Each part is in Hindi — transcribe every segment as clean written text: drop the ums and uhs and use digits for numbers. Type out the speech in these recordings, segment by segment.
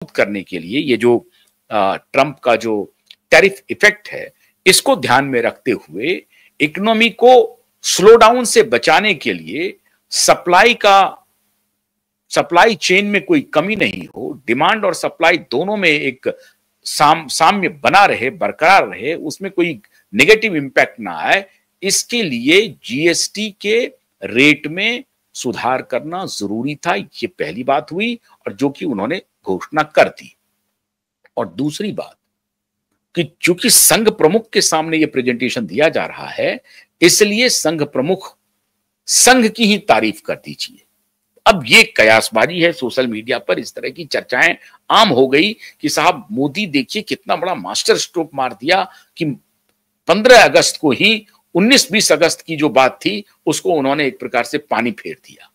करने के लिए ये जो ट्रंप का जो टैरिफ इफेक्ट है, इसको ध्यान में रखते हुए इकोनॉमी को स्लो डाउन से बचाने के लिए सप्लाई चेन में कोई कमी नहीं हो, डिमांड और सप्लाई दोनों में एक साम्य बना रहे, बरकरार रहे, उसमें कोई नेगेटिव इंपैक्ट ना आए, इसके लिए जीएसटी के रेट में सुधार करना जरूरी था। ये पहली बात हुई और जो कि उन्होंने घोषणा कर दी। और दूसरी बात कि चूंकि संघ प्रमुख के सामने ये प्रेजेंटेशन दिया जा रहा है, इसलिए संघ प्रमुख संघ की ही तारीफ कर दीजिए। अब ये कयासबाजी है, सोशल मीडिया पर इस तरह की चर्चाएं आम हो गई कि साहब मोदी देखिए कितना बड़ा मास्टर स्ट्रोक मार दिया कि 15 अगस्त को ही 19-20 अगस्त की जो बात थी उसको उन्होंने एक प्रकार से पानी फेर दिया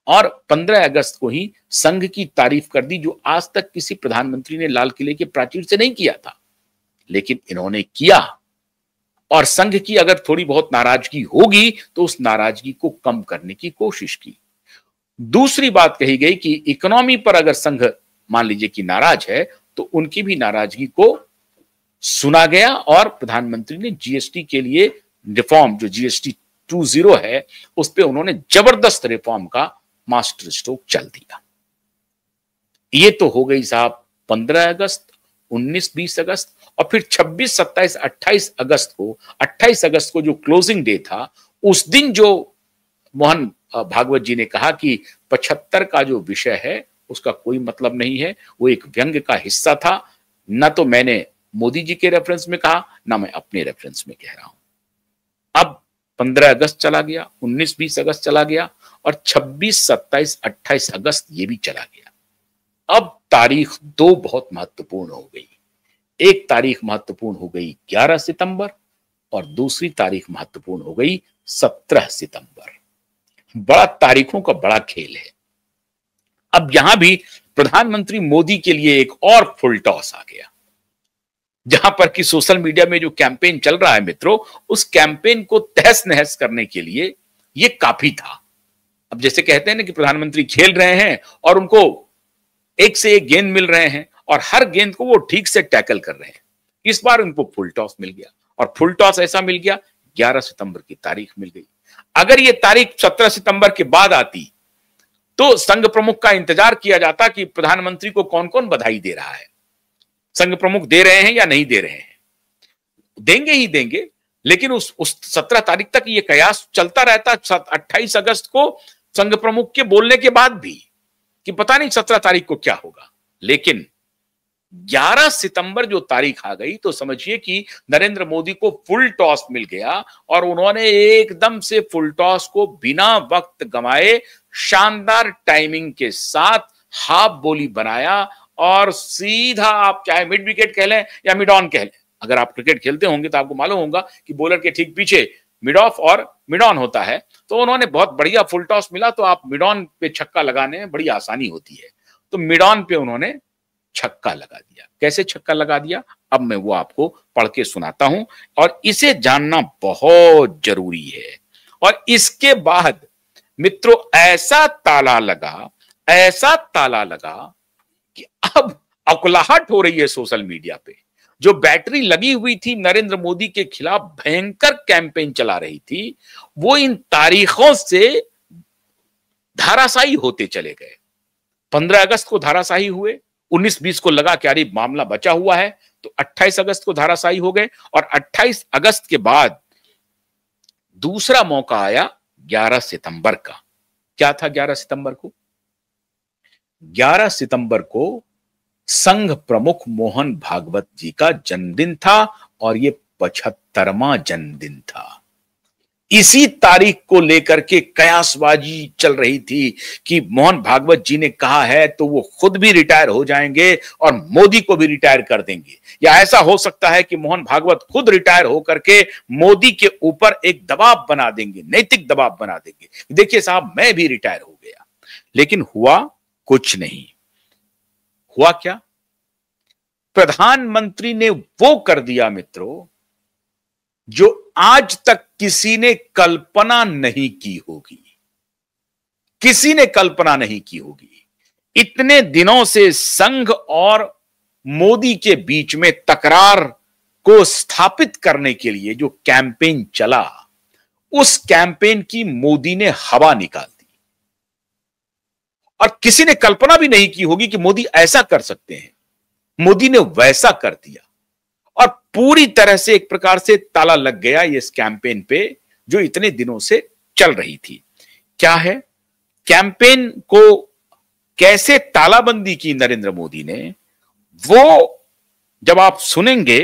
और 15 अगस्त को ही संघ की तारीफ कर दी, जो आज तक किसी प्रधानमंत्री ने लाल किले के प्राचीर से नहीं किया था, लेकिन इन्होंने किया। और संघ की अगर थोड़ी बहुत नाराजगी होगी तो उस नाराजगी को कम करने की कोशिश की। दूसरी बात कही गई कि इकोनॉमी पर अगर संघ मान लीजिए कि नाराज है तो उनकी भी नाराजगी को सुना गया और प्रधानमंत्री ने जीएसटी के लिए रिफॉर्म, जो जीएसटी 2.0 है, उस पे उन्होंने जबरदस्त रिफॉर्म का मास्टर स्ट्रोक चल दिया। ये तो हो गई साहब 15 अगस्त, 19-20 अगस्त और फिर 26, 27, 28 अगस्त को 28 अगस्त को जो क्लोजिंग डे था, उस दिन जो मोहन भागवत जी ने कहा कि 75 का जो विषय है उसका कोई मतलब नहीं है, वो एक व्यंग का हिस्सा था। ना तो मैंने मोदी जी के रेफरेंस में कहा, ना मैं अपने रेफरेंस में कह रहा हूं। अब 15 अगस्त चला गया, 19-20 अगस्त चला गया और 26, 27, 28 अगस्त ये भी चला गया। अब तारीख दो बहुत महत्वपूर्ण हो गई। एक तारीख महत्वपूर्ण हो गई 11 सितंबर और दूसरी तारीख महत्वपूर्ण हो गई 17 सितंबर। बड़ा तारीखों का बड़ा खेल है। अब यहां भी प्रधानमंत्री मोदी के लिए एक और फुल टॉस आ गया, जहां पर कि सोशल मीडिया में जो कैंपेन चल रहा है मित्रों, उस कैंपेन को तहस नहस करने के लिए यह काफी था। अब जैसे कहते हैं ना कि प्रधानमंत्री खेल रहे हैं और उनको एक से एक गेंद मिल रहे हैं और हर गेंद को वो ठीक से टैकल कर रहे हैं। इस बार उनको फुल टॉस मिल गया और फुल टॉस ऐसा मिल गया, 11 सितंबर की तारीख मिल गई। अगर ये तारीख 17 सितंबर के बाद आती तो संघ प्रमुख का इंतजार किया जाता कि प्रधानमंत्री को कौन कौन बधाई दे रहा है, संघ प्रमुख दे रहे हैं या नहीं दे रहे हैं। देंगे ही देंगे, लेकिन उस 17 तारीख तक ये कयास चलता रहता, 28 अगस्त को संघ प्रमुख के बोलने के बाद भी, कि पता नहीं 17 तारीख को क्या होगा। लेकिन 11 सितंबर जो तारीख आ गई तो समझिए कि नरेंद्र मोदी को फुल टॉस मिल गया और उन्होंने एकदम से फुल टॉस को बिना वक्त गंवाए शानदार टाइमिंग के साथ हाफ बोली बनाया और सीधा, आप चाहे मिड विकेट कह लें या मिड ऑन कह लें, अगर आप क्रिकेट खेलते होंगे तो आपको मालूम होगा कि बॉलर के ठीक पीछे मिड ऑफ और मिड ऑन होता है। तो उन्होंने बहुत बढ़िया फुल टॉस मिला तो आप मिड ऑन पे छक्का लगाने में बड़ी आसानी होती है, तो मिड ऑन पे उन्होंने छक्का लगा दिया। कैसे छक्का लगा दिया, अब मैं वो आपको पढ़ के सुनाता हूं और इसे जानना बहुत जरूरी है। और इसके बाद मित्रों ऐसा ताला लगा कि अब अकुलाहट हो रही है सोशल मीडिया पे। जो बैटरी लगी हुई थी नरेंद्र मोदी के खिलाफ भयंकर कैंपेन चला रही थी, वो इन तारीखों से धाराशायी होते चले गए। 15 अगस्त को धाराशायी हुए, 19-20 को लगा कि अरे मामला बचा हुआ है, तो 28 अगस्त को धाराशायी हो गए और 28 अगस्त के बाद दूसरा मौका आया 11 सितंबर का। क्या था 11 सितंबर को? 11 सितंबर को संघ प्रमुख मोहन भागवत जी का जन्मदिन था और ये 75वां जन्मदिन था। इसी तारीख को लेकर के कयासबाजी चल रही थी कि मोहन भागवत जी ने कहा है तो वो खुद भी रिटायर हो जाएंगे और मोदी को भी रिटायर कर देंगे, या ऐसा हो सकता है कि मोहन भागवत खुद रिटायर होकर के मोदी के ऊपर एक दबाव बना देंगे, नैतिक दबाव बना देंगे, देखिए साहब मैं भी रिटायर हो गया। लेकिन हुआ कुछ नहीं। हुआ क्या? प्रधानमंत्री ने वो कर दिया मित्रों जो आज तक किसी ने कल्पना नहीं की होगी, किसी ने कल्पना नहीं की होगी। इतने दिनों से संघ और मोदी के बीच में तकरार को स्थापित करने के लिए जो कैंपेन चला, उस कैंपेन की मोदी ने हवा निकाल दी। और किसी ने कल्पना भी नहीं की होगी कि मोदी ऐसा कर सकते हैं। मोदी ने वैसा कर दिया और पूरी तरह से एक प्रकार से ताला लग गया इस कैंपेन पे जो इतने दिनों से चल रही थी। क्या है कैंपेन को कैसे तालाबंदी की नरेंद्र मोदी ने, वो जब आप सुनेंगे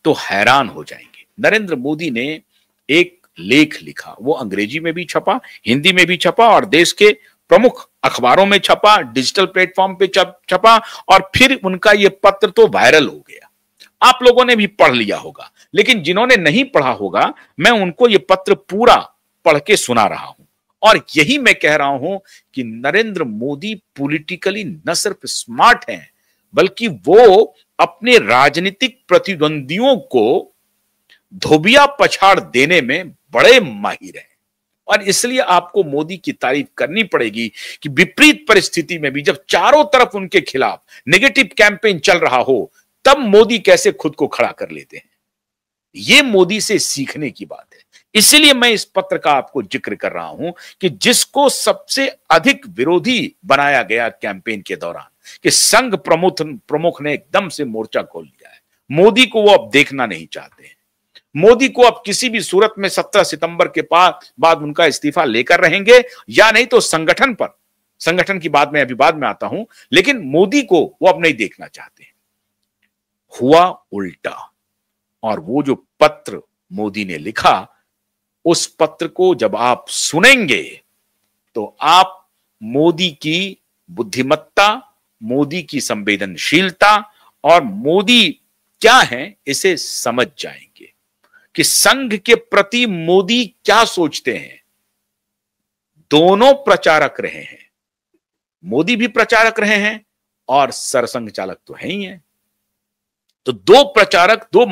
तो हैरान हो जाएंगे। नरेंद्र मोदी ने एक लेख लिखा, वो अंग्रेजी में भी छपा, हिंदी में भी छपा और देश के प्रमुख अखबारों में छपा, डिजिटल प्लेटफॉर्म पे छपा और फिर उनका ये पत्र तो वायरल हो गया। आप लोगों ने भी पढ़ लिया होगा, लेकिन जिन्होंने नहीं पढ़ा होगा मैं उनको ये पत्र पूरा पढ़ के सुना रहा हूं। और यही मैं कह रहा हूं कि नरेंद्र मोदी पॉलिटिकली न सिर्फ स्मार्ट हैं, बल्कि वो अपने राजनीतिक प्रतिद्वंदियों को धोबिया पछाड़ देने में बड़े माहिर हैं। और इसलिए आपको मोदी की तारीफ करनी पड़ेगी कि विपरीत परिस्थिति में भी जब चारों तरफ उनके खिलाफ नेगेटिव कैंपेन चल रहा हो, तब मोदी कैसे खुद को खड़ा कर लेते हैं। यह मोदी से सीखने की बात है। इसलिए मैं इस पत्र का आपको जिक्र कर रहा हूं कि जिसको सबसे अधिक विरोधी बनाया गया कैंपेन के दौरान, कि संघ प्रमुख ने एकदम से मोर्चा खोल लिया है। मोदी को वो अब देखना नहीं चाहते हैं। मोदी को अब किसी भी सूरत में 17 सितंबर के बाद उनका इस्तीफा लेकर रहेंगे या नहीं तो संगठन की बात मैं अभी बाद में आता हूं, लेकिन मोदी को वो अब नहीं देखना चाहते हैं। हुआ उल्टा। और वो जो पत्र मोदी ने लिखा, उस पत्र को जब आप सुनेंगे तो आप मोदी की बुद्धिमत्ता, मोदी की संवेदनशीलता और मोदी क्या है इसे समझ जाएंगे कि संघ के प्रति मोदी क्या सोचते हैं। दोनों प्रचारक रहे हैं, मोदी भी प्रचारक रहे हैं और सरसंघ चालक तो है ही है। तो दो प्रचारक, दो